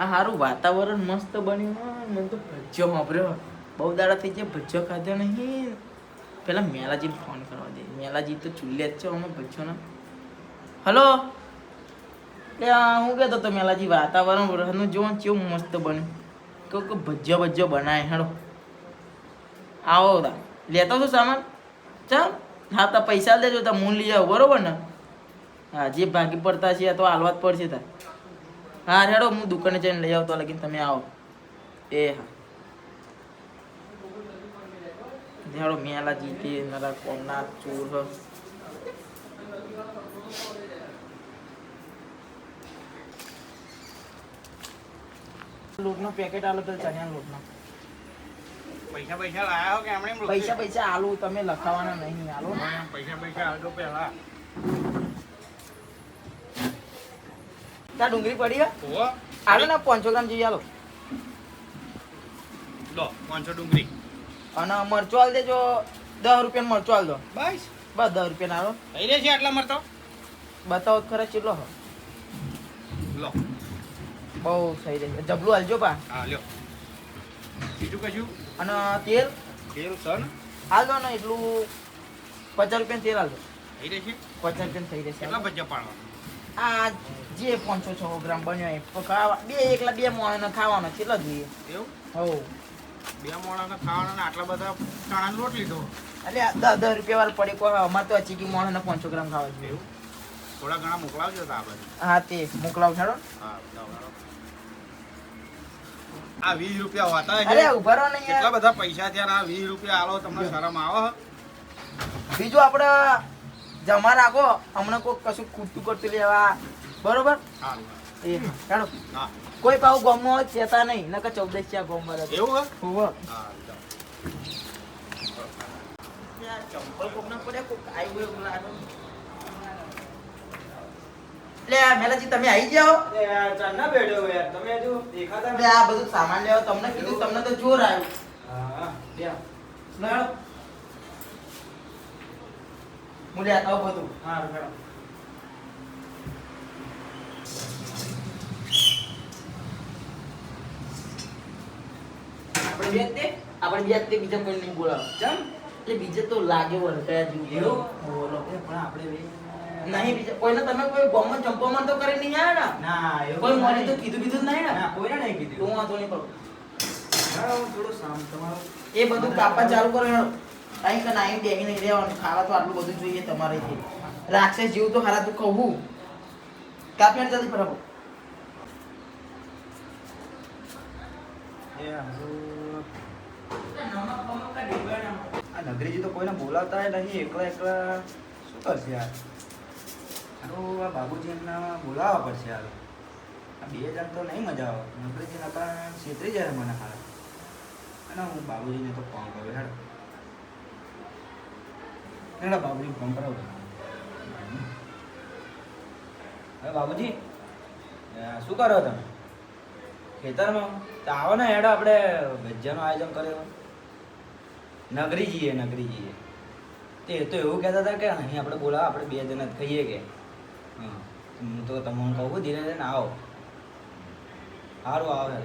આ સારું વાતાવરણ મસ્ત બન્યું હોય મને તો ભજ્યો વાપર્યો બહુ દાડા થઈ જાય ભજ્યો ખાધો નહીં. પેલા મેલાજીને ફોન કરવા દે. મેલાજી તો ચૂલ્લે જ છે અમે ભજ્યોને. હલો હું કહેતો હતો મેલાજી વાતાવરણ જોવાનું કેવું મસ્ત બન્યું. કે ભજ્યો બનાય હેડો આવો તા લેતો છો સામાન. ચાલ હા તો પૈસા દેજો તા હું લઈ આવું બરોબર ને. હા જે ભાગી પડતા છે તો હાલવા જ પડશે તા. હા હેડો હું દુકાને જઈને લઈ આવતો લગીને તમે આવો. એ હા હેડો મેલા જીતે નરા કોમના ચોર લોટનો પેકેટ આલો તો ચણ્યા લોટનો પૈસા લાયા હો કે એમણે પૈસા આલુ તમે લખાવાના નહીં આલો. પૈસા આલજો પહેલા. ત્યાં ડુંગળી પડી હે ઓ આલો ને 500 ગ્રામ જેવી આલો. લો 500 ડુંગળી અને મરચો આલ દેજો 10 રૂપિયા મરચો આલ દો. બસ 10 રૂપિયા આલો. થઈ રહે છે આટલા મરતો બતાવો ખરા કેટલો હો. લો બહુ સહી રહે જબલું આલજો પા. હા લ્યો બીજું કશું અને તેલ તેલ સન હાલ દો ને એટલું 50 રૂપિયા તેલ હાલ દો. થઈ રહે છે 50 રૂપિયા થઈ રહેશે. કેટલા ભજીયા પાડવા આ જે 500 ગ્રામ બન્યો એ ખાવા એકલા બે મોણાને ખાવાનો કેટલા જોઈએ એવું હો. બે મોણાને ખાવાના ને આટલા બધા ચણાનો લોટ લીધો એટલે 10 રૂપિયા વાળું પડી કોઈ અમારે તો ચીકી મોણાને 500 ગ્રામ ખાવા જોઈએ. એવું થોડા ઘણા મોકલાવજો તો આ બાજુ. હા તે મોકલાવ છાડો. હા લાવો. આ 20 રૂપિયા હોતા છે. અરે ઉભા રહો ને યાર. કેટલા બધા પૈસા થયા આ 20 રૂપિયા આલો તમને શરમ આવે. બીજું આપણે જમા રાખો હમણાં કોઈ કશું ખૂટતું કરતું લેવા બરોબર. સારું એ ચાલો હા કોઈ પાછું ગમો ચેતા નહીં નકર 14 છે ગમ બરાબર એવું હે હોવે. હા ચંપલ કોકના પડ્યા કોક આઈ ગયો એવું લાગે. લે મેલાજી તમે આવી જાઓ. ચાંદના બેઠો યાર તમે હજુ દેખાતા લે આ બધું સામાન લેવા તમને કીધું તમને તો જોર આવ્યું. હા લે લે હું લેતા આવું બધું. હા બેઠો આપણે બે તે બીજા કોઈ નહીં બોલાવો. ચમ એટલે બીજે તો લાગે વળકયા જેવું એવું? બોલો પણ આપણે બે નહીં બીજા કોઈને તમે કોઈ ગોમન ચંપામણ તો કરી નહીં આવ્યા ને ના એવું કોઈ મને તો કીધું બીધું જ નહીં ને ના કોઈને નહીં તો કીધું હું વાંધો નહીં કરું. હા હું થોડું સામ તમારો એ બધું કાપા ચાલુ કરો અહીં કે નાઈ બેહી નહીં રહેવાનું ખાવા તો આટલું બધું જોઈએ તમારે થી રાક્ષસ જેવું તો હારા તું કહું કાપ્યા જલ્દી બરાબર. એ આ નગરીજી તો કોઈને બોલાવતા નહીં એકલા શું કરશે યાર. હારું આ બાબુજી એમના બોલાવવા પડશે યાર. આ બે જણ તો નહીં મજા આવે. નગરીજી નકા છેતરી જાય મને હાલ. અને હું બાબુજીને તો ફોન કર્યો હેડો હેડો બાબુજીને ફોન કરાવું. હવે બાબુજી શું કરો તમે ખેતરમાં તો આવો ને હેડો આપણે ભજીયાનું આયોજન કર્યો. નગરીજીએ તે તો એવું કહેતા હતા કે અહીં આપણે બોલાવો આપણે બે જણ જ કહીએ કે હા હું તો તમને કહું ધીરે ધીરે આવો સારું આવે.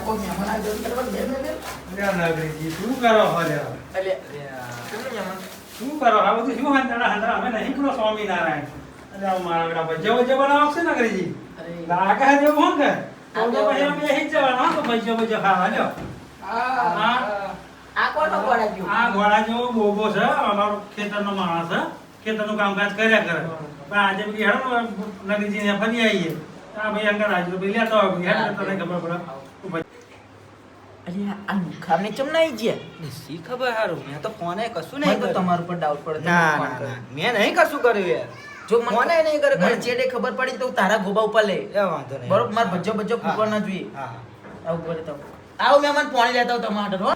કોઈ મહેમાન આવી જવું કરવા બે નગરીજી શું કરો હો લ્યા? એટલે કેમનું મહેમાન શું કરો આ બધું શું હંતરા અમે નહીં પૂરો સ્વામિનારાયણ એટલે મારા બેટા ભજીયા બનાવો છે નગરીજી લાગે છે જેવું હોં કે તો પછી અમે અહીં જ જવાના તો ભજીયા ખાવા લ્યો. આ કોનો ગોળા જેવું? આ ઘોડા જેવો બોબો છે અમારો ખેતરનો માણસ છે ખેતરનું કામકાજ કર્યા કરે પણ આજે બધી હેડો નગરીજીને ફરી આવીએ આ ભાઈ અંગર આજે તો ભાઈ લેતા હોય હેડ તને ખબર પડે. અરે આ નુખામને ચમ નહીં છે શી ખબર હારું મેં તો ફોને કશું મને નહીં તો કર્યું. તમારા ઉપર ડાઉટ પડે ના ના ના મેં નહીં કશું કર્યું યાર. જો ફોને નહીં કર્યું. મને ચેડે ખબર પડી તો તારા ગોબા ઉપર લે એ વાંધો નહીં બરોબર માર ભજ્જો ફૂટવા ના જોઈએ. હા હા આવું કરે તો આવો મહેમાન પાણી લેતા હો ટમાટર હો.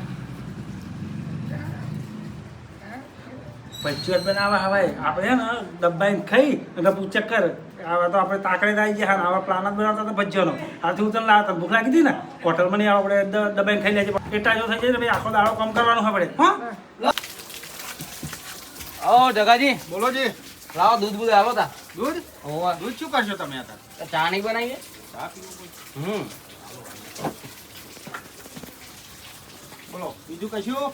25 રૂપિયા ના આવે આપણે હે ને દબાઈને ખાઈ અને ચક્કર હવે તો આપણે તાકડે આવી ગયા હા આવા પ્લાન જ બનાવતા હતા ભજીયાનો આથી હું તને લાવતા ભૂખ લાગી હતી ને હોટલમાં નહીં આપણે દબાઈને ખાઈ લેજે એટલા જો થઈ જાય ને ભાઈ આખો દાડો કામ કરવાનું હોય પડે હા ઓ જગાજી બોલો જી. લાવો દૂધ બૂધ આવો તા દૂધ ઓવા દૂધ શું કરશો તમે અત્યારે? ચા નહીં બનાવીએ ચા પીવું પડશે. હમ બોલો બીજું કશું?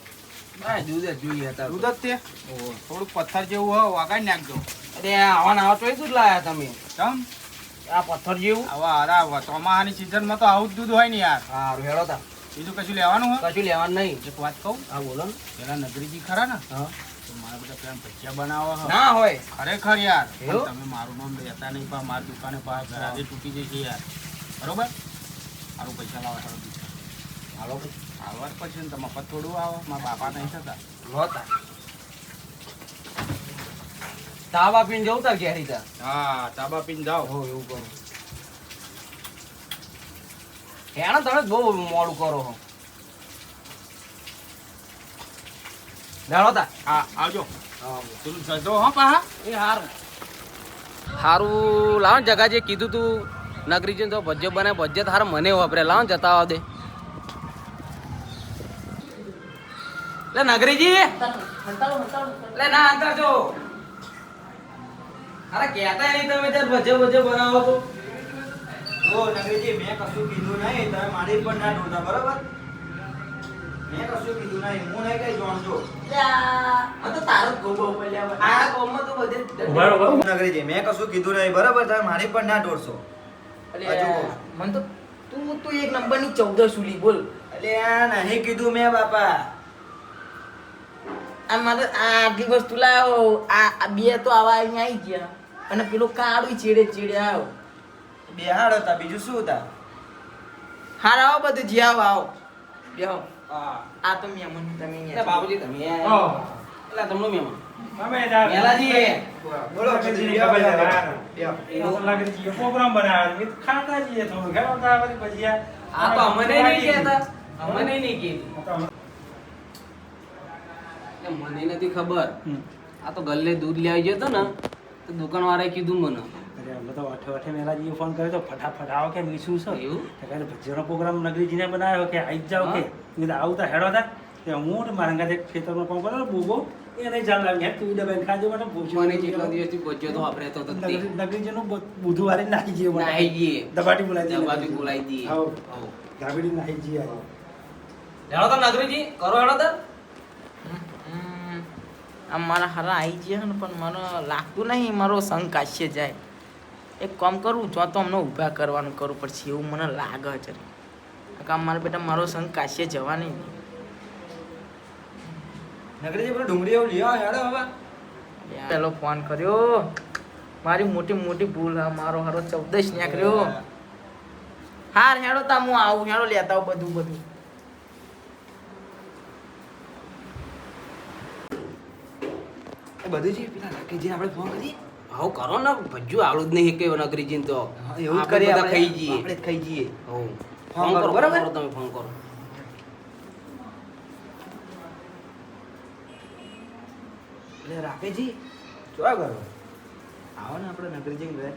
બસ દૂધ જ જોઈએ હતા દૂધ જ તે થોડુંક પથ્થર જેવું હોય વાગાડી નાખજો. અરે આવા નાવા ચોઈ દૂધ લાયા તમે ચમ આ પથ્થર જેવું આવા હારા ચોમાસાની સિઝનમાં તો આવું જ દૂધ હોય ને યાર. સારું હેડો તા બીજું કશું લેવાનું હોય? કશું લેવાનું નહીં એક વાત કહું, હા બોલો ને પેલા નગરીજી ખરા ને હા તો મારા બધા પેલા ભજીયા બનાવો હો. ના હોય ખરેખર યાર એવું? તમે મારું નામ લેતા નહીં પણ મારી દુકાને પાસ ઘરાજે તૂટી જશે યાર. બરોબર મારું પૈસા લાવો હાલો બીજા હાલો ભાઈ આવવા જ પછી ને તમે મફત થોડું આવો મારા બાપા નહીં થતા. નહોતા તાવા પીને જવું તા ઘેરી તા હા ચાબા પીને જાઓ. હો એવું કરું હેણા તમે બહુ મોડું કરો હો લેડો તા હા આવજો. પેલું જજો હો પાહા. એ હારું હારું લાવ જગાજી કીધું તું નગરીજી તો ભજ્યો બને ભજ્ય હાર મને વાપરે લાવ જતા આવા દે લે નગરીજી લે ના અંતર જો અરે કહેતા નહીં તમે ત્યારે ભજ્ય ભજ્ય બનાવો તો ઓ નગરીજી મેં કશું કીધું નહીં તમે મારી પર ના ઢોળતા બરાબર મેં કશું કીધું નહીં હું નહીં કઈ જાણજો આ તો તારો જ ગોબો પડ્યા આ કોમમાં તો બધે નગરીજી મેં કશું કીધું નહીં બરાબર તમે મારી પર ના ઢોળશો હજુ કહું. મને તો તું એક નંબરની 14 સુલી બોલ. એટલે આ નહીં કીધું મેં બાપા આ મારે આ આટલી વસ્તુ લાવ્યો આ બે તો આવા અહીંયા આવી ગયા અને પેલો કાળું ચેડે ચેડે આવ્યો. બેહાડ હતા બીજું શું હતા હાર આવો બધું જી આવો બેહો. હા આ તો મહેમાન તમે એટલે અહીંયા બાબુજી તમે ઓહ. એટલે તમને મહેમાન અમે મેલાજી બોલો પ્રોગ્રામ બનાવ્યો ખાતા જઈએ થોડું ખેડતા પછી ભજીયા આ તો અમને નહીં કહેતા અમને નહીં કીધું એટલે મને નથી ખબર આ તો ગલ્લે દૂધ લેવા ગયો હતો ને તો દુકાનવાળાએ કીધું મને અરે અમે તો અઠે મેલાજીએ ફોન કર્યો તો ફટાફટ આવો કે મીસું છે એવું? તો કહે ભજીયાનો પ્રોગ્રામ નગરીજીને બનાવ્યો કે આવી જ જાઓ કે કીધું આવું તો હેડો હતા તે હું ને મારા અંગાતે ખેતરમાં કામ કરો બોબો એને જાણ લાવી તું ડબે ખાજો મને મને જેટલા દિવસથી પહોંચ્યો તો આપણે તો તે નગરીજીનું બુધવારે નાખી જઈએ નાહી જઈએ દબાટી બોલાવી દઈએ દબાટી બોલાવી દઈએ હાઉ. હાઉ. ગાબડી નાખી જઈએ આજે હેડો તો નગરીજી કરો હેડો તો આમ મારા હારા આવી ગયા ને પણ મને લાગતું નહીં મારો સંગ કાશ્ય જાય. એક કામ કરું જો તો અમને ઊભા કરવાનું કરવું પડશે એવું મને લાગે છે. કામ મારા બેટા મારો સંગ કાશ્ય જવા નહીં. નગરીજી પેલો ડુંગળી એવું લઈ આવો હેડો હવે પેલો ફોન કર્યો મારી મોટી મોટી ભૂલ હા મારો હારો 14 નીકળ્યો. હાર હેડો તા હું આવું હેડો લેતા આવું બધું બધું. એ બધું છે પેલા રાકેશજીને આપણે ફોન કરીએ હાઉ કરો ને ભજ્યું આવડું જ નહીં કે નગરીજી તો એવું જ આપણે કરીએ બધા ખાઈ જઈએ આપણે જ ખાઈ જઈએ હાઉ. ફોન ફોન કરો, કરો બરાબર? બરાબર તમે ફોન કરો એટલે રાકેશજી જોવા કરો આવો ને આપણે નગરીજી ઘરે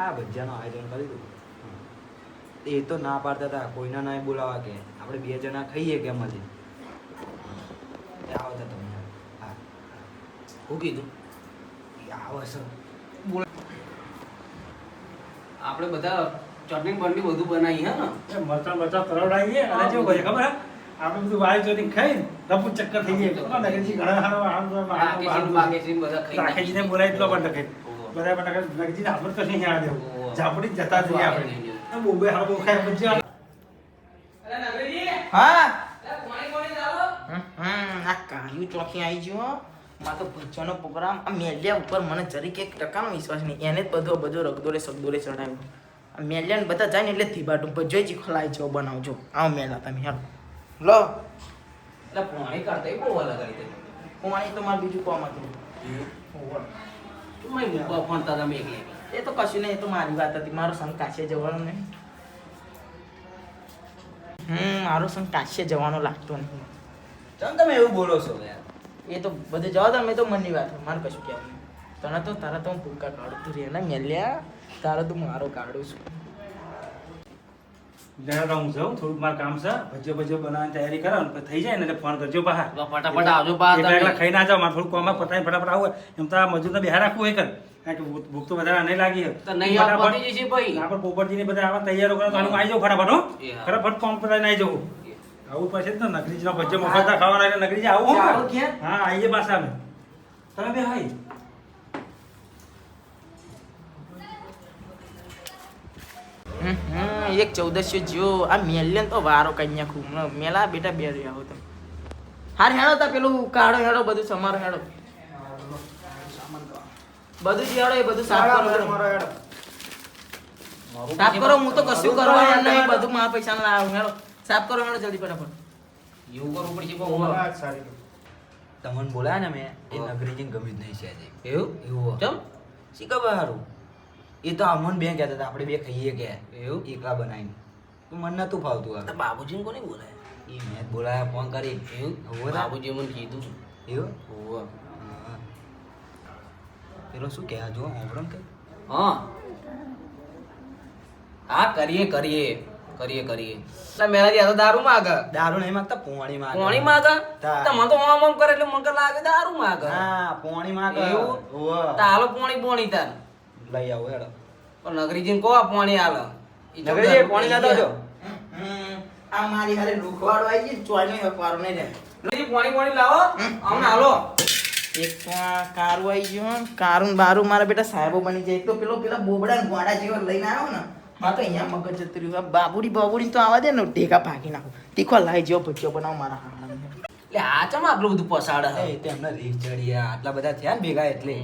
આ ભજીયાનું આયોજન કરી દઉં એ તો ના પાડતા હતા કોઈના ના બોલાવા કે આપણે બે જણા ખાઈએ કે એમાંથી આવો તો તમે હા શું કીધું એ આવો સર આપણે બધા ચટણી બટણી બધું બનાવી હે ને એ મરચાં મરચાં તરવડાવીએ અને કેવું કરીએ ખબર હે આપણે બધું વાય ચોરી ખાઈને રફુ ચક્કર થઈ જાય તો નગરજી ઘણા બાકેશી બાકેશી બધા ખાઈ રાકેશજીને બોલાવી દો પણ નખે બધા પણ નખે નગરજીને આપણે કશું નહીં આવડે ઓહો. ઝાપડી જ જતા જઈએ આપણે બોમ્બે હારો બહુ ખાય પછી અરે નગરીજી હા પાણી પાણી લાવો આ કાયું ચોખી આવી ગયો હો. માં તો ભજ્જાનો પ્રોગ્રામ આ મેલિયા ઉપર મને જરીક એક ટકાનો વિશ્વાસ નહીં. એને જ બધો રગદોરે સગદોરે ચડાવ્યો. આ મેલિયાને બધા જાય ને એટલે ધીબાટું ભજ્જો જ ખલાઈ જેવો બનાવજો. આવો મેલા તમે હેલો લો એટલે પાણી કાઢતા બહુ અલગ આવી પાણી તો મારે બીજું કોમ હતું. તું મેં મૂકવા ફોનતા તમે એકલી એ તો કશું નહીં, એ તો મારી વાત હતી. મારો સંગ કાશીએ જવાનો નહીં. મારો સંગ કાશીએ જવાનો લાગતો નહીં. ચમ તમે એવું બોલો છો યાર એ તો બધે જવા દો, મેં તો મનની વાત મારે કશું કહેવું નહીં. તને તો તારા તો હું ભૂકા કાઢું તું રે ને મેલ્યા તારા તો મારો કાઢું છું જરા હું જાઉં થોડુંક મારું કામ છે ભજીયો ભજીયો બનાવવાની તૈયારી કરો ને પછી થઈ જાય ને એટલે ફોન કરજો બહાર તો ફટાફટ આવજો બહાર એકલા એકલા તમે. ખાઈ ના જાઓ મારે થોડું કોમાં પતાવી ફટાફટ આવું એમ તો આ મજૂરને બિહાર રાખવું હોય કર કારણ કે ભૂખ તો વધારે નહીં લાગી હોય. તો નહીં આવ ફટાફટ પતી જશે ભાઈ. ના પણ પોપટજીને બધા આવા તૈયારો કરો તો આનું આવી જાવ ફટાફટ હો એ હા. ફટાફટ ફોન પતાવીને આવી જવું આવું પછી જ ને નગરીજીનો ભજીયો મફતના ખાવાના એટલે નગરીજી આવું હો ચાલો ઘેર. હા આવીએ પાછા અમે તમે બે હાઈ એક 1400 જ્યો આ મેલ્યન તો વારો કન્યા ખૂબ મેલા બેટા બે રહ્યા હો તમે હાર હેડો તા પેલું કાઢો હેડો બધું સમારો હેડો બધું જ હેડો એ બધું સાફ કરો હેડો. સાફ કરો હું તો કશું કરવાનું નહીં બધું મારા પૈસા લાવું હેડો સાફ કરો હેડો જલ્દી ફટાફટ એવું કરવું પડશે પણ હું. તમને બોલાયા ને મેં એ હા. નગરીજીને ગમ્યું જ નહીં છે આજે એવું એવું ચમ શી ખબર હારું એ તો અમન બે કહેતા હતા આપણે બે ખાઈએ કે એવું એકલા બનાવીને તો મને નતું ફાવતું તો હવે બાબુજીને કોને બોલાય એ મેં જ બોલાયા ફોન કરી એવું હોવે ને? બાબુજીએ મને કીધું એવું હોવે. હા. પેલો શું કહે આ જો હોંભળો ને કે હા હા કરીએ કરીએ કરીએ કરીએ એટલે મેરાજી આ તો દારૂ માંગે દારૂ નહીં માંગતા પોણી માંગે પોણી માંગે તા. તો મને તો આમ આમ કરે એટલે મને લાગે દારૂ માંગે હા પોણી માંગે એવું? હોવે. તો હાલો પોણી પોણી તાર લઈ આવો હેડો પણ નગરીજીને કહો પોણી હાલો ઈ તો નગરીજી પોણી લેતા આવજો આ મારી હારે લુખવાડો આવી ગઈ ચોઈનો હકવારો નહીં રહે નગરીજી પોણી પોણી લાવો અમને હાલો એક તો આ કારું આવી ગયો ને કારું ને બારું મારા બેટા સાહેબો બની જાય એક તો પેલા બોબડા ને ગોડા જેવા લઈને આવ્યો ને માં તો અહીંયા મગજ જતું રહ્યું આ બાબુડી તો આવા દે ને ઢેકા ભાગી નાખું તીખો લાઈ જેવો ભજીયો બનાવો મારા હાડા એટલે આ ચમ આટલું બધું પસાડે હે? એ તેમને રીસ ચડી આટલા બધા થયા ને ભેગા એટલે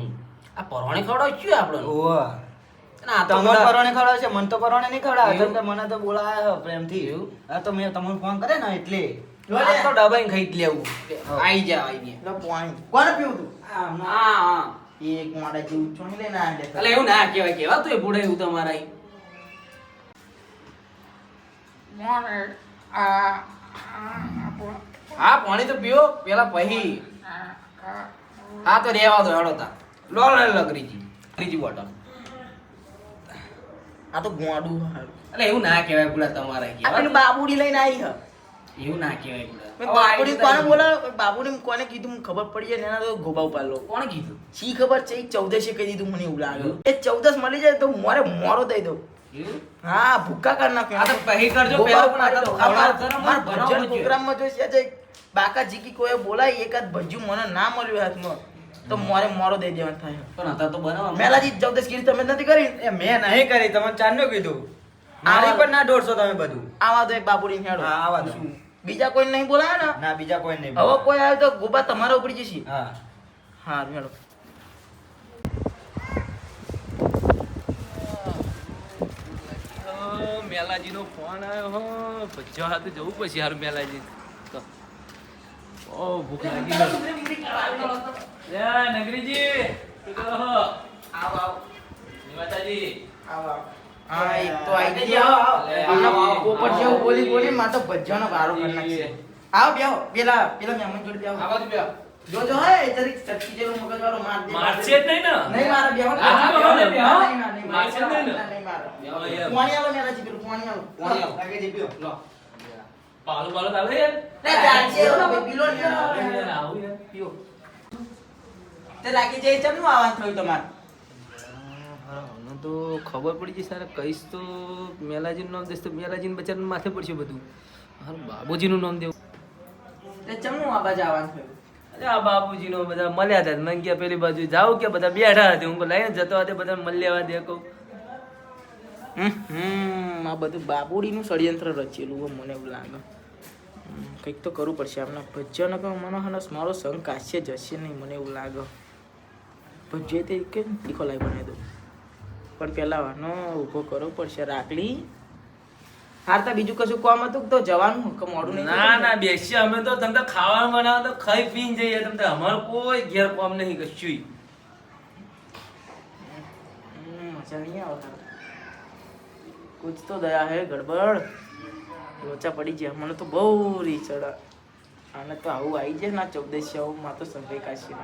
આ પરવાણે ખવડાવ છું આપણે ઓવે અને આ તો તમને બધા- પરવાને ખવડાવે છે મને તો પરવાને નહીં ખવડાવે એવું? કેમ કે મને તો બોલાયા પ્રેમથી એવું? આ તો મેં તમને ફોન કરે ને એટલે આ તો ડબાઈને ખાઈ જ લેવું આઈ જા આઈ ગયા એટલે પોણી કોને પીવું તું હા હા એક મોડા જેવું ચોણી લઈને આ એટલે એવું ના કહેવાય કેવા તું એ બુડે એવું તમારા અહીં. હા પાણી તો પીઓ પેલા પહી હા તો રેવા દો હેડો તા લો લે લગરીજી ત્રીજી બોટલ આ તો ગોડું એટલે એવું ના કહેવાય બુડા તમારા અહીં આ પેલું કહેવાય. બાબુડી લઈને આવી હ એવું ના કહેવાય બુડા. મેં હવે આઈ બાબુડી જતા કોને અહીં. બોલાવ્યો બાબુડી કોને કીધું મને ખબર પડી જાય ને એના તો ગોબા ઉપાડ લો કોણે કીધું શી ખબર છે 14 કહી દીધું મને એવું લાગ્યું એ 14 મળી જાય તો મોરો દઈ દઉં એવું? હા ભૂકા કરી નાખ્યો આ તો પહી કરજો પેલા પણ આ તો ખવડાવ કરો, મને ભરાવો જોઈએ. પ્રોગ્રામમાં જો છે જે બાકા જીકી કોઈ બોલાય એકાદ ભજ્યું મને ના મળ્યું હાથમાં તો મોરે મોરો દઈ દેવાનું થાય પણ હતા તો બનાવો મેલાજી 14 કીધી તમે નથી કરી એ મેં નહીં કરી તમને ચારનું કીધું મારી પણ ના દોડશો તમે બધું આવા દો એક બાબુડી હેડો હા આવા દો બીજા કોઈ નહીં બોલાય ને ના બીજા કોઈ નહીં હવે કોઈ આવે તો ગોબા તમારા ઉપડી જશે હા હા હેડો મેલાજીનો ફોન આવ્યો હો ભજ્જા હાથે જવું પછી હારું મેલાજી તો ઓ ભૂખ લાગી લે નગરીજી શું કરો હો? આવો આવો માતાજી આવો આવો હા એક તો આવી ગયા હમણાં પોપટ જેવું બોલી બોલી માં તો ભજ્જાનો વારો કરી નાખશે આવો બેહો પેલા મહેમાન જોડે બેહો આવા દે બ્યા. જોજો હે જરીક ચટકી જેવું મગજ વાળો માર દે મારશે જ નહીં ને? નહીં મારે બેહો હા, બેહો ને, બેહો. નહીં મારશે જ નહીં ને? નહીં મારે બેહો યાર. પાણી આલો મેલાજી પેલું પાણી આલો પાણી આલો. લાગે જી પીઓ લો. પાલું પાલું ચાલે યાર? લે ચાલશે હવે પીલો ને યાર, આવું યાર. પીઓ તે લાગી જાય ચમનું આવવાનું થયું તમારે મને તો ખબર પડી ગઈ સારા કહીશ તો મેલાજીનું નામ દઈશ તો મેલાજીને બચારાને માથે પડશે બધું હારું બાબુજીનું નામ દેવું તે ચમનું આ બાજુ આવવાનું થયું અરે આ બાબુજીનો બધા મળ્યા હતા મને કે પેલી બાજુ જાવ કે બધા બેઠા હતા હું લઈને જતો હતો બધા મળ્યા દે કહું આ બધું બાબુડીનું ષડયંત્ર રચેલું હોય મને એવું લાગે કંઈક તો કરવું પડશે આમના ભજ્યાનો કે મને હનસ મારો સંગ કાશ્ય જશે નહીં મને એવું લાગે ભજ્ય તે કે તીખો લાઈ બનાવી દઉં પણ પહેલાં વાનો ઊભો કરવો પડશે રાખલી હારતા બીજું કશું કામ હતું તો જવાનું કે મોડું નહીં ના ના બેસી અમે તો તમે તો ખાવાનું બનાવો તો ખાઈ પીને જઈએ તમે તો અમારું કોઈ ઘેર કામ નહીં કશું મજા નહીં આવતા કુછ તો દયા હે ગડબડ લોચા પડી ગયા મને તો બહુ રીચડા આને તો આવું આવી જાય ના 1400 માં તો સંભાઈ કાશી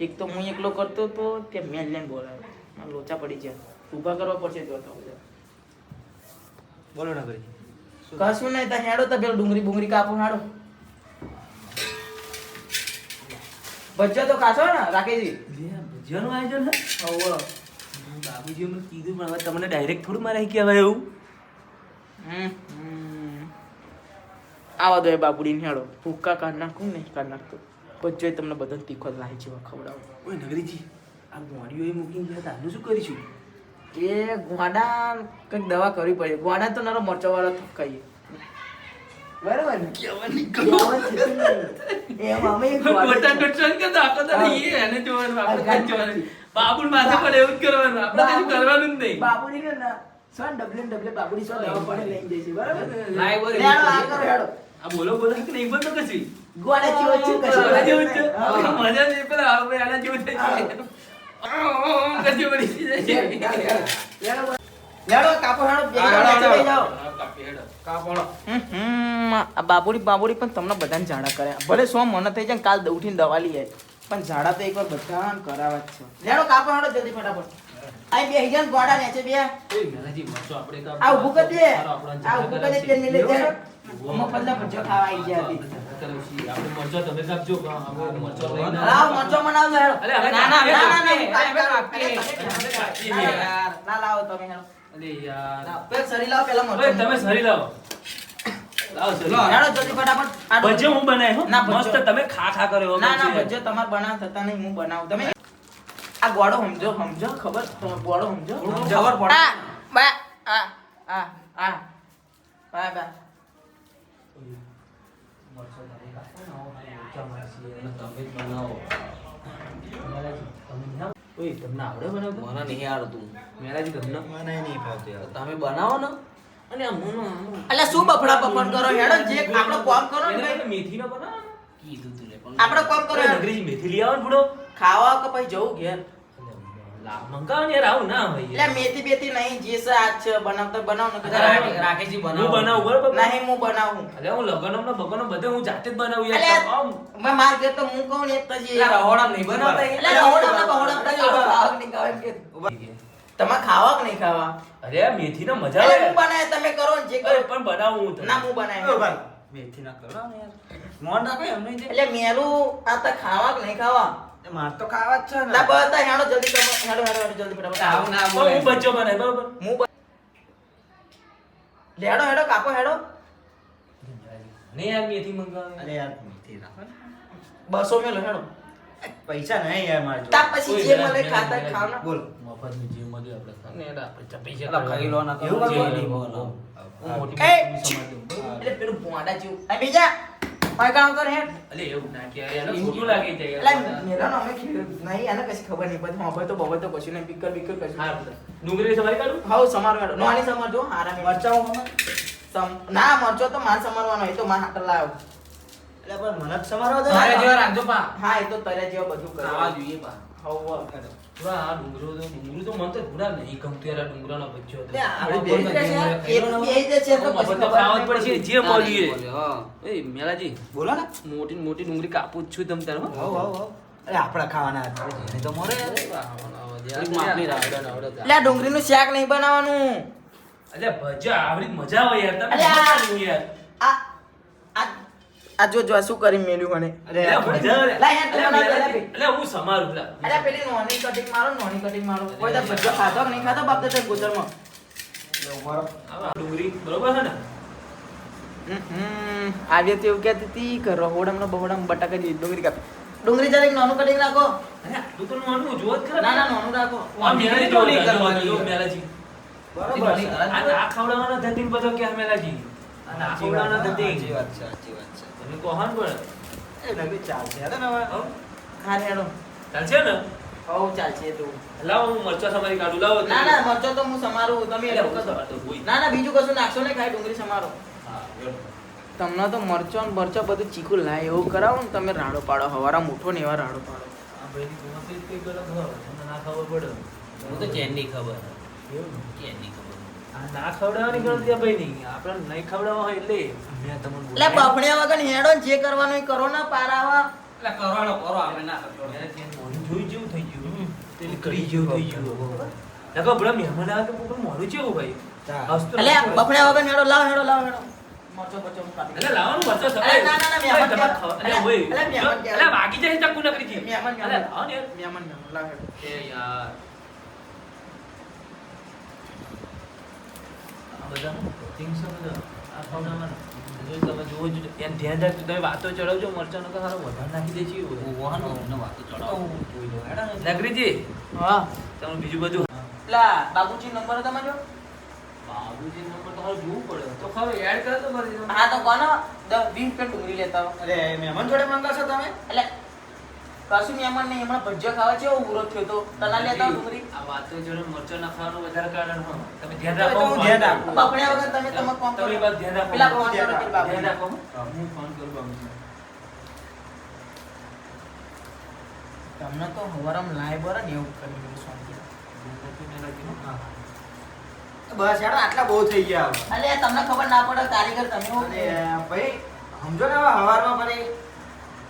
એક તો હું એકલો કરતો તો તે મેં લઈને બોલાવ્યો મારે લોચા પડી ગયા ઊભા કરવા પડશે તો બોલો નગરી કશું નહીં ત્યાં હેડો તો પેલો ડુંગળી બુંગળી કાપો હાડો બચ્ચો તો ખાશો ને રાખીજી ભજીયાનું આયોજન હે હોવ બાબુજીએ મને કીધું પણ હવે તમને ડાયરેક્ટ થોડું મારે કહેવાય એવું આવા દો એ બાપુડીને હેડો ભૂક્કા કાઢ નાખું નહીં કાઢ નાખતો બચ્ચોએ તમને બધા તીખો લાય છે ખવડાવો ઓય નગરીજી આ ગોળીઓ એ મૂકીને ગયા હતા આનું શું કરીશું એ ગોડા કંઈક દવા કરવી પડે ગોડા તો નાનો મરચો વાળો ખાઈએ બરાબર ને એમ અમે એક મોટા ટોટલ કે દાખો તો નહીં એને જોવાનું આપણે કાંઈ જોવાનું બાબુન માથે પણ એવું જ કરવાનું આપણે કશું કરવાનું જ નહીં બાપુડી ને ના સોન ડબલે બાપુડી સોન દવા પડે લઈને જઈશું બરાબર લાય બોલે હેડો આ કરો હેડો આ બોલો બોલો કે નહીં બોલતો કશું ગોડા જેવો છે આના જેવું છે હા. મજા નહીં પેલા આપણે આના જેવું થઈ જાય કશું બની જાય હેડો કાપો હેડો બેસી જાઓ કાપડો આ બાબુડી પણ તમને બધાને ઝાડા કરે ભલે 100 મને થઈ જાય કાલ ઉઠીને દવા લઈ આવે પણ ઝાડા તો એકવાર બધાને કરાવવા જ છે લેડો કાપો હેડો જલ્દી ફટાફટ આઈ બે હિજન ગોડા નેચે બે ઓય મેલાજી મરચો આપણે કાપ આ ઊભું કરી દે આ ઊભું કરી દે પેન મિલે દે મફતના ભજીયા ખાવા આવી ગયા હતી આપણે મરચો તમે કાપજો આપણે મરચો લઈને લાવ મરચો બનાવજો હેડો અરે હવે ના ના ના ના યાર ના લાવો તમે હેડો અરે યાર પેલા સરી લાવો પેલા મરચો ઓય તમે સરી લાવો લાવો સરી હેડો જલ્દી ફટાફટ આ ભજીયો હું બનાવ્યો હો. ના, ભજીયો. મસ્ત તમે ખા કર્યો ના ના ભજીયો તમારે બનાવ થતા નહીં હું બનાવું તમે આ ગોળો સમજો ખબર તમે ગોળો સમજો ખબર પડે. આ બા આ આ આ બા બા મરચો તમે કાપો ને આવો મોટા માસી અને તમે જ બનાવો મેલાજી તમે ના ઓય તમને આવડે બનાવતા મને નહીં આવડતું મેલાજી તમને મને નહીં ફાવતું યાર તમે બનાવો ને અને આ મોનો એટલે શું બફડા બફડ કરો હેડો જે આપણો કામ કરો ને ભાઈ મેથી નો બનાવો કીધું તું લે પણ આપણો કામ કરો ઓય નગરીજી મેથી લઈ આવો ને બુડો ખાવા કે પછી જવું ઘેર લા મંગાવો ને યાર આવું ના હોય એટલે મેથી બેથી નહીં જે છે આજ છે બનાવતા બનાવ ને રાકેશજી હું બનાવો બનાવું બરોબર નહીં હું બનાવું અલે હું લગનમ ને બગનમ બધે હું જાતે જ બનાવું યાર અલ્યા, આમ મેં માર ઘેર તો હું કહું ને એક તો જે એટલે રહોડા નહીં બનાવતા એટલે રહોડા ના બહોડા તો એવા ખાવા કે નહીં ખાવા એમ કે તમારે ખાવા કે નહીં ખાવા અરે આ મેથી નો મજા એટલે આવે હું બનાવે તમે કરો ને જે અરે કરો પણ બનાવું હું તને. ના હું ઓ બનાવે ભાઈ મેથી ના કરો ને યાર મોન રાખો એમ નહીં એટલે મેરું આ તો ખાવા કે નહીં ખાવા માર તો ખાવા જ છે ને ના બધા હેડો જલ્દી તમે હેડો જલ્દી ફટાફટ આવું ના તો બોલે હું બચ્ચો બનાય બરોબર હું હેડો કાપો હેડો ને યાર મેથી મંગાવે અરે યાર મેથી રાખો ને 200 મેલો હેડો પૈસા નહીં યાર માર જોડે. તા પછી જે મળે ખાતા ખાવ ના બોલ મફત નું જે મળ્યું આપણે ખાવ ને યાર આપણે ચપી અલા, ખાઈ લો ના કરો. એવું જે કરવાનું? નહીં બોલો. હું મોટી એ! મોટી સમાજ દઉં, બરોબર? એટલે પેલું ભોંડા જેવું આ બીજા પાય કામ કર હેડ અલે એવું ના કે યાર ખોટું લાગે છે એટલે યાર મેરાનો અમે નહીં આને કશી ખબર નહીં પછી હવે તો બબલ તો કશું નહીં પીકર કશું હા ડુંગળી સવારી કાઢું હાઉ સમાર હેડો નોની સમાર જો હારા મે મરચાં હું ના મરચો તો માર સમારવાનો એ તો માર હાથ લાવ્યો એટલે પણ મને જ સમારવા દે મારે જેવા રાખજો પા હા એ તો તરે જેવો બધું ખાવા કરે જોઈએ પા હાઉ થોડા આ ડુંગરું તો મને તો થોડા નહીં ગમતું યાર આ ડુંગરાનો બચ્ચો હતો. લે આપણે આમાં બે બોલ છે તો એક બે જે છે તો મફત પછી તો ખાવા જ પડશે જે ના, નહીં મળીએ બોલે, હા. એ મેલાજી બોલો ને મોટી મોટી ડુંગળી કાપું જ છું તમ તારે હો. હાવ હાવ હાવ અરે આપણા ખાવાના હતા જેને તો મોરે થોડીક માપની રાખજો. એટલે આ ડુંગળીનું શાક નહીં બનાવવાનું અલ્યા ભજા આવડી મજા આવે યાર તમે અલ્યા! ખાવાનું યાર આ આ આ જો જો આ શું કરી મેલ્યું મને અરે અલ્યા, મજા આવે. લાય યાર, અલ્યા, તું બનાવ, મેલાજી, અલ્યા, હું સમારું લા. અરે પેલી નોની કટિંગ મારો કોઈ તો ભજીયો ખાધો કે નહીં ખાધો બાપ દાદા ગોતરમાં આ ડુંગળી બરોબર છે ને આવ્યો તો એવું કહેતી હતી કે રહોડામાં બહોડામાં બટાકા જેવી ડુંગળી કાપી ડુંગળી જરીક નાનું કટિંગ રાખો અરે આટલું તો નાનું જોવો જ ખરા. ના ના નાનું રાખો આ મેલાજી તો નહીં જો કરવાની. જો મેલાજી. બરોબર છે. આ ના ખવડાવવાના ધતિન બધો કે મેલાજી આ ના ખવડાવવાના ધતિન સાચી વાત છે સાચી વાત છે તમે કહો ને પણ એ નવી ચાલશે યાર ને હવે હો? હા હેડો ચાલશે ને હવ ચાલશે તો લાવો હું મરચા સમારી કાઢું લાવો ના ના મરચો તો હું સમારું તમે અલ્યા, એટલું હું કરો સમારતો હોય. ના ના બીજું કશું નાખશો નહીં ખાલી ડુંગળી સમારો હા, એમ. તમને તો મરચો ને મરચો બધું ચીકું લાય એવું કરાવો ને તમે રાડો પાડો હવારા મુઠો ને એવા રાડો પાડો આ ભાઈની ગુણવત્તા જ કંઈક અલગ હોય. તમને ના ખબર પડે હું તો ચેનની ખબર એવું ને? ચેનની ખબર આ ના ખવડાવવાની ગણતરી આ ભાઈની. આપણે નહીં ખવડાવવા હોય એટલે મેં તમને એટલે બોલાવ્યા. બફણ્યા વગર હેડો ને જે કરવાનું એ કરો ને પારાવા એટલે કરવાનો કરો આપણે ના કરજો. મેં જેમ મોઢું જોઈ જેવું થઈ ગયું પેલી કડી જેવું થઈ ગયું લગો બડા મહેમાન આવે તો કોઈ મોઢું જેવું ભાઈ હસતો અલે બફડા વગર હેડો લાવ મરચો બચો કાપી અલે લાવવાનું મરચો અલે ના મહેમાન અલે ઓય અલે મહેમાન અલે વાગી જાય ચક્કુ નકરીજી મહેમાન અલે લાવ ને મહેમાન લાવ હેડો એ યાર આ બધા થિંગ્સ બધા આ ખાવડામાં જો તમે જોવો જ એમ ધ્યાન રાખજો તમે વાતો ચડાવજો મરચાનો કે હારો વધારે નાખી દે છે ઓવાનો ને વાતો ચડાવો નગરીજી હા તમે બીજું બધું પેલા બાબુજી નંબર હતા મારો બાબુજી નંબર તો હાલ જોવું પડે તો ખબર એડ કરે તો કરી દો હા તો કોનો 10 20 રૂપિયા ડુંગળી લેતા હો અરે મહેમાન જોડે માંગો છો તમે એટલે કશું મહેમાન નહીં હમણાં ભજીયા ખાવા છે એવો ઉરો થયો તો તના લેતા હો ડુંગળી આ વાતો જોડે મરચો નાખવાનું વધારે કારણ હો તમે ધ્યાન તો રાખો હું ધ્યાન રાખું. બફડા વગર તમે તમે કોમ કરો તમે એ વાત ધ્યાન રાખો પેલા ફોન કરો પેલા ધ્યાન બાબુજી રાખો હું ફોન કરું બાબુજી તમને તો હવારમ લાય બરા ને એવું કરી દીધું શાંતિ બસ યાર આટલા બહુ થઈ ગયા હવે. અલે તમને ખબર ના પડે કારીગર તમે હો અને ભાઈ સમજો ને હવે હવારમાં ફરી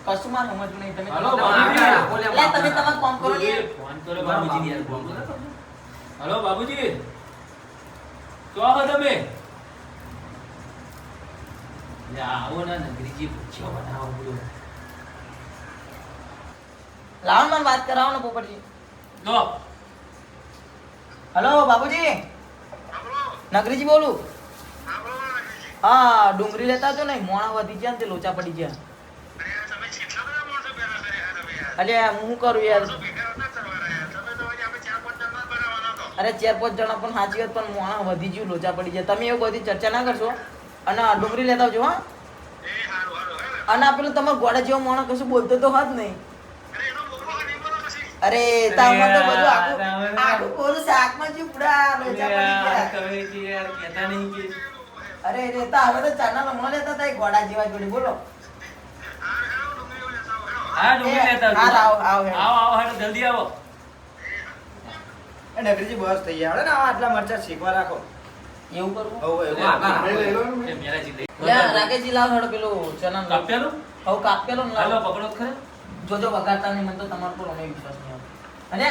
કશું માં સમજવું નહીં તમે હલો, તમે બાબુજી. એટલે તમે તમારું કામ કરો ને ફોન કરો બાબુજી યાર ફોન કરો હલો બાબુજી તો આવો તમે યા આવો ના નગરીજી પૂછ્યો બનાવો બોલો લાવો ને મને વાત કરાવો ને પોપટજી લો હલો બાબુજી નગરીજી બોલું હા ડુંગળી લેતા છો ને મોણા વધી ગયા ને તે લોચા પડી ગયા અલે હું શું કરું યાર અરે 4-5 જણા પણ સાચી વાત પણ મોણા વધી ગયું લોચા પડી ગયા તમે એવું બધી ચર્ચા ના કરશો અને આ ડુંગળી લેતા આવજો હા અને આ પેલું તમારા ગોડા જેવો મોણો કશું બોલતો તો હાથ નહીં અરે તામાં તો બધું આખું બોલું શાકમાં જે પૂરા લોચા પડી ગયા અરે રે તા હવે તો ચાના લમણો લેતા હતા એ ગોડા જેવા જોડે બોલો હા ડુંગળી લેતા હા આવો આવો હેડો. આવો આવો હેડો જલ્દી આવો એ નગરીજી બસ થઈ ગયા હવે ને આવા આટલા મરચા શેકવા રાખો એવું કરવું હવે એ મેરાજી લઈ લે રાકેશજી લાવ હેડો પેલું ચના કાપ્યાનું હવે કાપેલો ને હાલો લાવો પકડો ખરે જોજો વગાડતા નહીં મને તો તમાર પર અમે વિશ્વાસ નહીં આવતો અને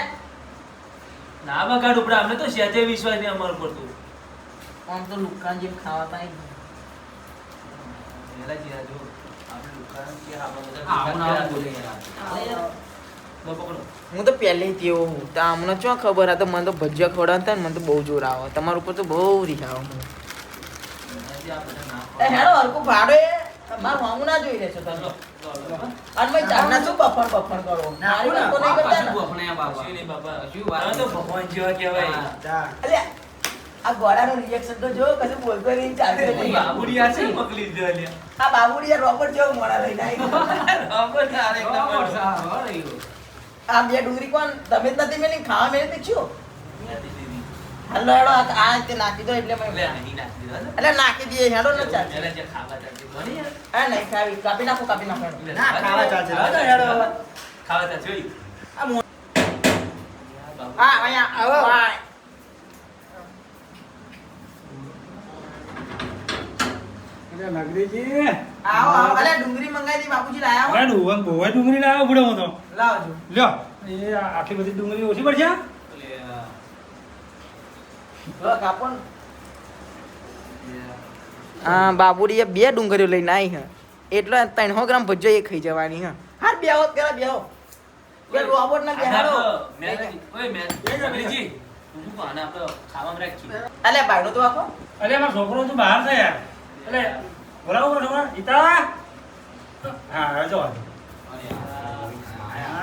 ના બગાડ ઉપડા અમને તો સહેજે વિશ્વાસ નહીં અમાર પર તું આમ તો લુકાન જેમ ખાવાતા નહીં મેરાજી આ જો આપણે દુકાન કે આ બધા આવું ના દુકાન બોલે યાર લો પકડો હું તો પહેલેથી તેવો હું તો અમને શું ખબર આ તો મને તો ભજીયા ખવડાવતા ને મને તો બહુ જોર આવે તમારા ઉપર તો બહુ રીહ આવે મને મેરાજી આ બધા ના એ હેડો હરકું ભાડો એ મારું મામું ના જોઈ રહેશો તમે લો લો લો અને મેં જાણના શું બફણ કરો મારી વાત તો નહીં કરતા ને શું નહીં બાબા શું વાત તો ભગવાન જેવા કહેવાય અલ્યા આ ગોડાનું રિએક્શન તો જો કશું બોલતો નહીં ચાલતો નહીં બાબુડી આ છે પકડી દે લે આ બાબુડી યાર રોબોટ જેવો મોડા લઈને આવી બાબા તારે આ બે ડુંગળી કોણ તમે જ નથી મેલી ખાવા મેલી તે છો હલો હેડો આ તે નાખી દો એટલે મેં એટલે નાખી દઈએ હેડો ને ચાલ હા નહીં ખાવી કાપી નાખો હેડો ના ખાવા ચાલશે હવે હેડો હવે. હા અહીંયા હવે નગરીજી આવો આવો અલે ડુંગળી મંગાવી દી બાપુજી લાયા હો અરે ડુંગર બહુ ડુંગળી લાવો બુડો હું તો લાવજો લ્યો એ આટલી બધી ડુંગળી ઓછી પડશે લો કાપો ને હા બાબુડીએ બે ડુંગળીઓ લઈને આવી હે એટલો 300 ગ્રામ ભજો એ ખાઈ જવાની હે હાર બે આવો પેલા બે આવો બે રોબોટ ના બેહાડો અલે ભાઈનો તો આપો અરે મારો છોકરો તું બહાર છે યાર એટલે બોલાવો બોલો છોકરા ઈતા હા હવે જો હા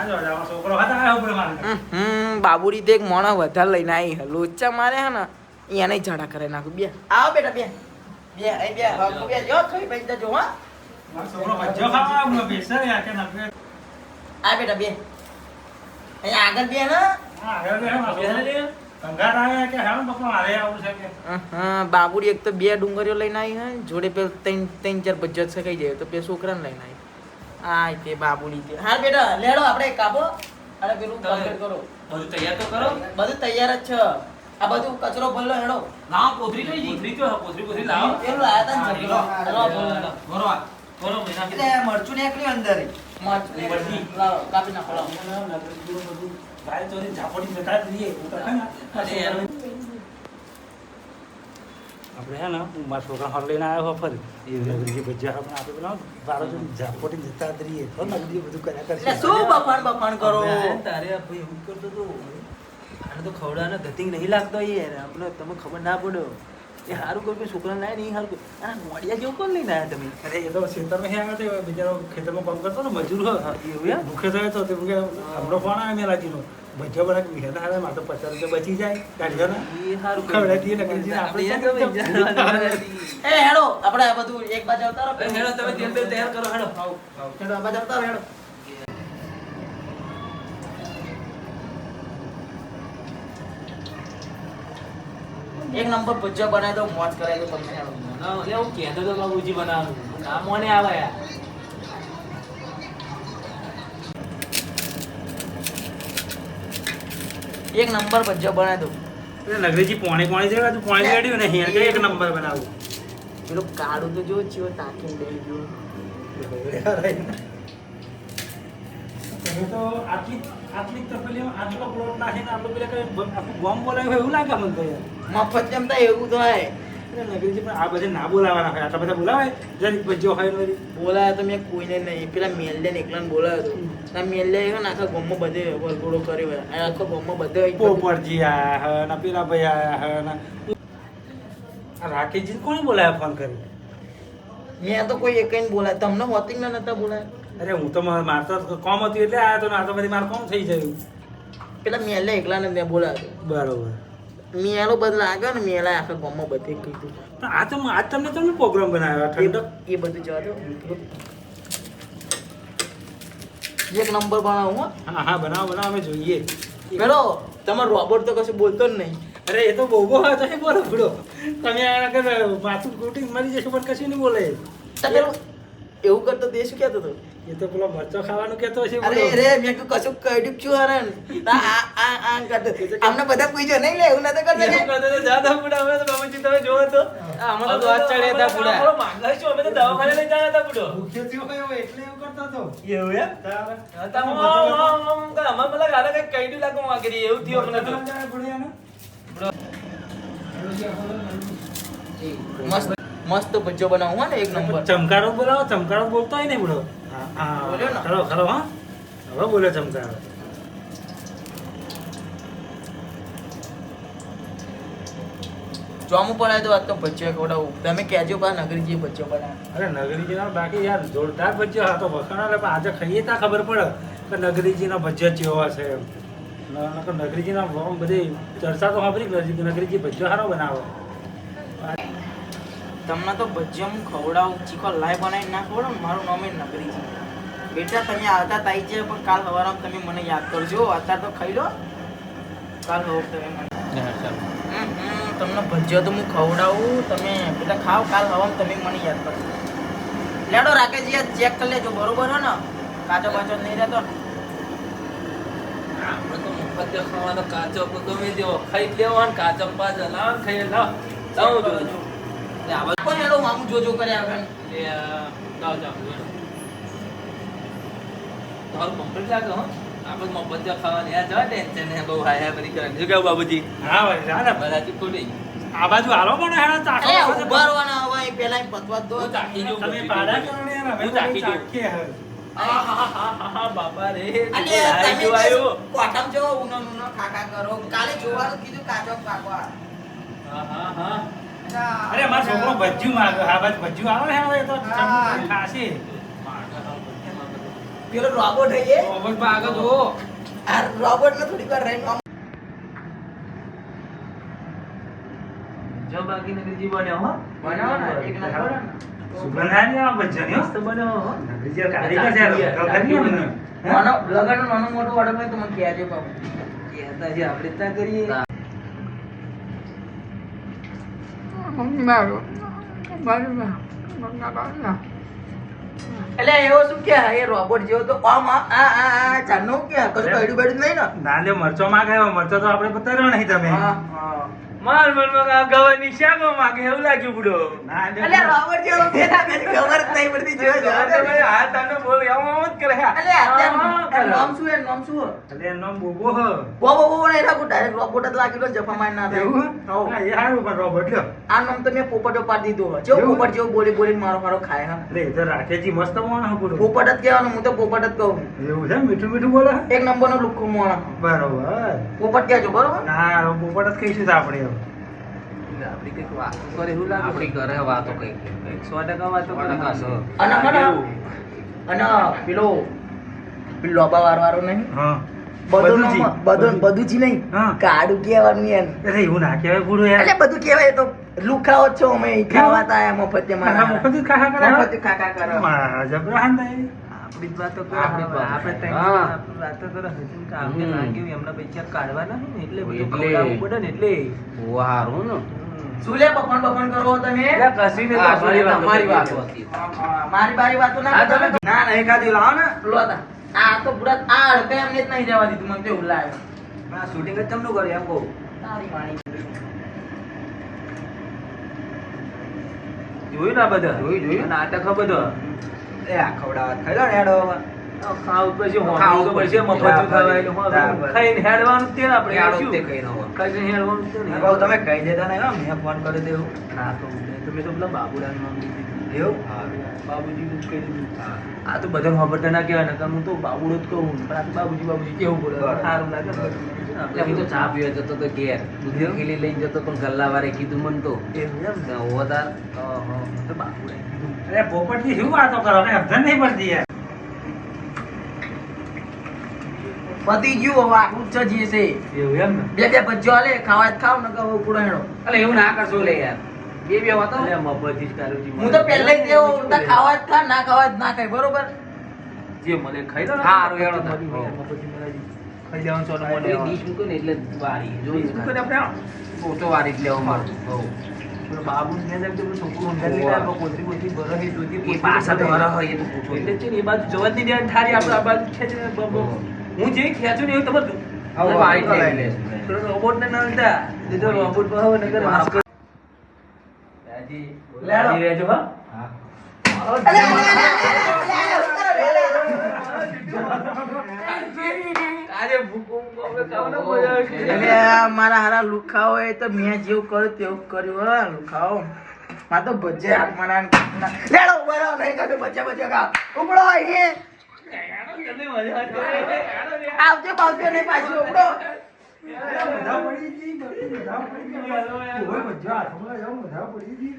જો અમારો છોકરો હતા આવ્યો પડે મારે બાબુડી તો એક મોણા વધારે લઈને આવી હે લોચા મારે હે ને એને ઝાડા કરે નાખું બે આવો બેટા બે બે અહીં બે બાપુ બે જો ખાઈ પૈસા જો હા મારો છોકરો ભજ્યો ખાવા હું બેસે યાર કે ના આ બેટા બે અહીં આગળ બે ને હા હવે બે મારો છોકરો કંગાર આવે કે હા પપ્પા મારે આવું છે કે બાબુડી એક તો બે ડુંગરીઓ લઈને આવી હે જોડે પેલ ત્રણ ચાર ભજ્જત છે ખાઈ જાય તો બે છોકરાને લઈને આવી આ તે બાબુડી તે હા બેટા લેડો આપણે કાપો અને પેલું કમ્પ્લીટ કરો બધું તૈયાર તો કરો બધું તૈયાર જ છે આ બધું કચરો ભરલો હેડો લાવો પોથરી કઈ પોથરી તો પોથરી લાવો પેલું લાયા તા ને જગલો. બરોબર ખોલો ભાઈ નાખી એટલે મરચું નીકળ્યું અંદર મરચી લાવો, કાપી નાખો લાવો. ગાય ચોરી ઝાપડી જતા જ રહીએ. હું તો કહે ને, અરે યાર. આપણે હે ને હું મારા છોકરા હાલ લઈને આવ્યો ફરી નગરીજી ભજીયા આપણે આપણે બનાવો બારો જોડી ઝાપડી જતા જ રહીએ તો નગરીજી બધું કર્યા કરશે. એટલે શું બફાણ કરો? તારે આ ભાઈ એવું કરતો તો આને તો ખવડાને ધતિંગ નહીં લાગતો યાર આપણે તમે ખબર ના પડ્યો એ સારું કર્યું કે છોકરાને લાય નહીં સારું કર્યું આ મોડિયા જેવું કોણ લઈને આવ્યા તમે અરે એ તો ખેતરમાં હે આવ્યો હતો બિચારો ખેતરમાં કામ કરતો ને મજૂર હોય એવું એમ? ભૂખે થયો તો તે કે હમણાં ફોન આવે મેં લાગીનો ભજીયા બનાવી વિહેતા હારે મારે તો 50 રૂપિયા બચી જાય કાઢ્યો ને એ સારું ખવડાવી દઈએ નગરીજીને આપણે આપણે એ હેડો આપણે આ બધું એક બાજુ આવતા રહો. હેડો તમે તેલ બેલ તૈયાર કરો હેડો હેડો આ બાજુ આવતા રહો, હેડો. એક નંબર ભજીયા બનાવી દો, મોજ કરાવી દો તમને. હેડો. ના એટલે હું કહેતો તો બાબુજી બનાવવાનું ના મોને આવે યાર એક નંબર ભજીયા બનાવી દો. એટલે નગરીજી પોણી જેવા તું પોણી રેડ્યું ને હિયા કે એક નંબર બનાવું પેલું કાળું તો જો ચિયો તાકીને દઈ ગયો. તમે તો આટલી તપેલીમાં આટલો પ્લોટ નાખીને આટલું પેલા કઈ આખું ગોમ બોલાવ્યું હોય એવું લાગે મને તો યાર. મફત જમતા એવું તો હોય. એટલે નગરીજી પણ આ બધે ના બોલાવાના હોય આટલા બધા બોલાવાય જરીક ભજીયો હોય ને વળી. બોલાયો તો મેં કોઈને નહીં, પેલા મેલને એકલાને બોલાયો હતો. આ મેલે આવ્યો ને આખા ગામમાં બધે વરઘોડો કર્યો હોય. આ આખા ગામમાં બધે પોપટજી આયા હે ને પેલા ભાઈ આયા હે ને આ રાકેશજી કોણે બોલાયા ફોન કરી? મેં તો કોઈ એકઈને બોલાય, તમને હોતી ના નતા બોલાય. અરે હું તો મારે તો કોમ હતું એટલે આયા તો ના તો બધી મારે કોમ થઈ જાય. પેલા મેલે એકલાને મેં બોલાયો હતો. બરોબર. મેલો બદલા આગળ ને મેલા આખા ગામમાં બધે કીધું. પણ આજ તમને પ્રોગ્રામ બનાવ્યો ઠંડક. એ બધું જવા દો. એક નંબર બનાવું હો. હા હા બનાવો અમે જોઈએ. પેલો તમારો રોબોટ તો કશું બોલતો જ નહીં. અરે એ તો બહુ હોય તો એ બોલો ભૂડો તમે આગળ માથું કુટિંગ મરી જશો પણ કશું નહીં બોલે. તો પેલો એવું કરતો તે શું કહેતો હતો? એ તો પેલો મરચો ખાવાનું કહેતો હશે અરે બોલો. રે મેં કીધું કશું કહ્યું છું હરણ. આ કરતો. અમને બધા પૂછ્યો નહીં લે એવું નતો કરતો કે? એવું કરતો તો જા દા બુડા અમે તો બાબુજી તમે જોવો તો આમાં તો વાત ચડે હતા બુડા આપણો માંગાઈ છો અમે તો દવાખાને લઈ જતા હતા બુડો ભૂખ્યો થયો હોય એવો એટલે એવું કરતો હતો. એવું એમ તારે અમાર પેલા ગાડા કઈ કઈડું લાગો માંગરી એવું થયું અમને તો મસ્ત મસ્ત ભજીયો બનાવું હો ને એક નંબર. ચમકારો બોલાવો ચમકારો બોલતો હોય ને બુડો. હા બોલ્યો ને? ખરો ખરો હા હવે બોલ્યો ચમકારો. ચોમું પડાય તો આજ તો ભજીયો ખવડાવું. તમે કહેજો પા નગરીજી ભજીયો બનાવે. અરે નગરીજીના બાકી યાર જોરદાર ભજીયો હા તો વખાણા લે પણ આજે ખાઈએ ત્યાં ખબર પડે કે નગરીજીના ભજીયા કેવા છે એમ. નગરીજીના બધી ચર્ચા તો સાંભળી નગરીજી ભજીયો સારો બનાવો. તમને તો ભજીયા હું ખવડાવું, ચીખો લાઈ બનાવીને ના ખવડાવું ને મારું નામ એ નગરીજી. બેટા તમે આવતા તાઈ છે પણ કાલ સવારમાં તમે મને યાદ કરજો. અત્યારે તો ખાઈ લો, કાલ સવાર તમે મને તમને ભજીયો તો હું ખવડાવું, તમે બેટા ખાવ, કાલ સવારમાં તમે મને યાદ કરજો. લેડો રાકેશજી આ ચેક કરી લેજો બરોબર હો ને? કાચો બાચો નહીં રહેતો ને? આપણે તો મફત ખાવાનો કાચો ગમે તેવો ખાઈ લેવાનો કાચો પાછો લાવ ખાઈ લાવ લાવ જો લે આવા પણ લેડો મામું જોજો કરે આગળ. એ લાવ જાવ તારું કમ્પ્લીટ લાગે હો આપણે મફત ખાવાની યાર જવા ટેન્શન હે બહુ હાય બધી કરે જો કે બાબુજી હા ભાઈ જા ને બધાથી ખોટી આ બાજુ હાલો પણ હેડા ચાખો. અરે ઉભા રહેવાના હવે પેલા પતવા દો. હું ચાખી જોઉં. તમે પાડા કરો ને યાર અમે હું ચાખી જોઉં. ચાખીએ હવે. આહાહાહાહા, બાપા રે અને હાય તમે જો આયો કોઠામ જો ઉનો ઉનો ખાખા કરો. કાલે જોવાનું કીધું કાચો પાકવા. આહાહા અરે અમારો છોકરો ભજ્યું માંગે હા બાજુ ભજ્યું આવે ને હવે તો હા. ખાશે. પેલો રોબોટ હઈએ ઓવર આગળ જો આ રોબોટ ને થોડી વાર રહીને આમ જો બાકી નગરજી બન્યો હો બનાવો ને એક નંબર ને. સુગંધ આ ને આ ભજ્યાની હો. મસ્ત બન્યો હો નગરીજી કારીગર છે યાર. કરીએ ને. નાનો લગનનો નાનો મોટો ઓર્ડર હોય તો મને કહેજો બાબુ. કહેતા છે આપણે ત્યાં કરીએ એટલે એવો શું કે એ રોબોટ જેવો તો આમ આ ચાનો કે કશું કઈડું બેડું નહીં ને. નાલે મરચો માંગે મરચો તો આપણે બતાવ્યો નહીં તમે. હા હા. માર મનમાં ગવાની શાકો માગે એવું લાગ્યું બુડો નાલે એટલે રોબોટ જેવો કે ખબર જ નહીં પડતી આ તને બોલ એમ જ કરે અલે અત્યારે નામ શું એ નામ શું એટલે એનું નામ બોબો હ બો ને એના ડાયરેક્ટ રોબોટ જ લાગી દો જફા માર ના થાય એવું હો. હા એ હારું પણ રોબોટ લ્યો આ નામ તો મેં પોપટો પાડી દીધો હો. જેવો એવું? પોપટ જેવો બોલી બોલીને મારો મારો ખાય હા એટલે એ તો રાકેશજી મસ્ત મોણ હ પૂરું પોપટ જ કહેવાનું હું તો પોપટ જ કહું એવું છે મીઠું મીઠું બોલે હ? એક નંબરનો લુખ્ખો મોણા બરોબર પોપટ કહેજો બરોબર ના પોપટ જ કહીશું તો આપણે હવે. આપણી કંઈક વાતો કરે એવું લાગે આપણી ઘરે વાતો કંઈક 100% વાતો કરે અને અને પેલો લોબા વાળો નહીં હા બધું બધું બધું જ નહીં હા. કાડું કહેવાનું એમ એટલે એવું ના કહેવાય પૂરું યાર એટલે બધું કહેવાય તો લુખાઓ છો અમે ખાવાતા આયા મફતે મારા મારા મુખથી ખાખા કરે મફતે ખાખા કરો મારા જબરાન થાય આપણી જ વાતો કરે આપણી જ વાતો. આપણે ત્રણ હા. આપણી વાતો કરે હજુ કે આપણે હમ. લાગ્યું એમના પૈસા કાઢવાના છે ને એટલે બધું એટલે. ખવડાવવું પડે ને એટલે હારું ને શું લે બપણ બપણ કરો તમે એટલે કશી ને આ તમારી તમારી વાતો વાતો કરી. હતી મારી બારી વાતો ના હા, કરતા. તમે- ના ના એકાદી લાવો ને લો તા. આ તો પૂરા આ અડકે એમને જ નહીં રહેવા દીધું મને તો એવું લાગે આ શૂટિંગ જ ચમનું કર્યું એમ કહું તારી વાણી જોયું ને આ બધા જોયું. નાટક આ બધા એ આ ખવડાવવા ખાઈ લો ને હેડો હવે. ખાવું પછી ખાવું હોવાનું તો પછી મફત બરાબર. ખવાયેલું હોય. બરાબર. ખાઈને હેડવાનું જ તે ને આપણે યાર શું? તે કઈ ન હોય. ખાઈને હેડવાનું જ તે ને. મેં કહું તમે કહી દેતા નહીં હો, મેં ફોન કરી દેવું ના તો તમે તો પેલા બાબુલાનું નામ લીધું. એવું બાબુજીનું જ કહી દીધું. આ તો બધાને ખબર ના કહેવાય ને હું તો બાબુડો જ કહું પણ આ તો બાબુજી બાબુજી કેવું પડે બરાબર. સારું લાગે ને એટલે હું તો ચા પીવા જતો તો ઘેર દૂધની થેલી લઈને જતો પણ ગલ્લાવાળે કીધું મને તો એવું એમ ને હોવો તાર તો બાબુડાએ કીધું. અરે પોપટજી શું વાતો કરો ને સમજણ નહીં પડતી યાર પતી ગયું હવે આટલું જ છે જે છે એવું એમ ને બે બે ભજીયો હાલે ખાવા જ ખાવ ને કહો પૂરો હેડો એટલે એવું ના કરશો લે યાર બે વાતો એટલે મફતથી જ કાઢું છું. હું તો પહેલેથી જ એવું ઉલટા ખાવા જ ખા ના ખાવા જ ના ખાય બરોબર જે મળે ખાઈ લો ને. હારું, હેડો તાર. મફતથી મળે છે. ખાઈ લેવાનું સોનું મળે પેલી ડીશ મૂકો ને એટલે વારી જો શું કરે આપણે આ? પોતો વારી જ લેવો મારતું હોવ. પેલો બાબુ ને જેમ કે પેલું છોકરું ઊંઘાડી લઈને આવ્યો, કોથળી બોથળી ભરે છે, દૂધી એ પોતળી પાછા તો ભરે. વરહ હોય એ તો પૂછો એટલે છે ને એ બાજુ જવા જ નહીં દેવાની થાળી આપણે આ બાજુ ખેંચીને હું જે ખેંચું ને એવું તમે હવે વારી જ લઈ લેશું. પેલો રોબોટ ને ના લીધા. એ તો રોબોટ માં હવે નકર મારો હાથ રાજી, લેડો. રાજી રહેજો હા. આજે ભૂકો આપણે ખાવાનો મજા આવે છે. એટલે આ મારા હારા લુખાઓ એ તો મેં જેવું કર્યું તેવું કર્યું હો લુખાઓ માં તો ભજે હાથ મના લેડો બરો નહીં કાઢો ભજ્યા ભજ્યા ખા ઉપડો અહીં તને મજા આવે. આવજો પાવજો નહીં પાછું ઉપડો બધા પડી ગઈ બધા પડી ગઈ ઓય મજા હાથમાં જાવ બધા પડી ગઈ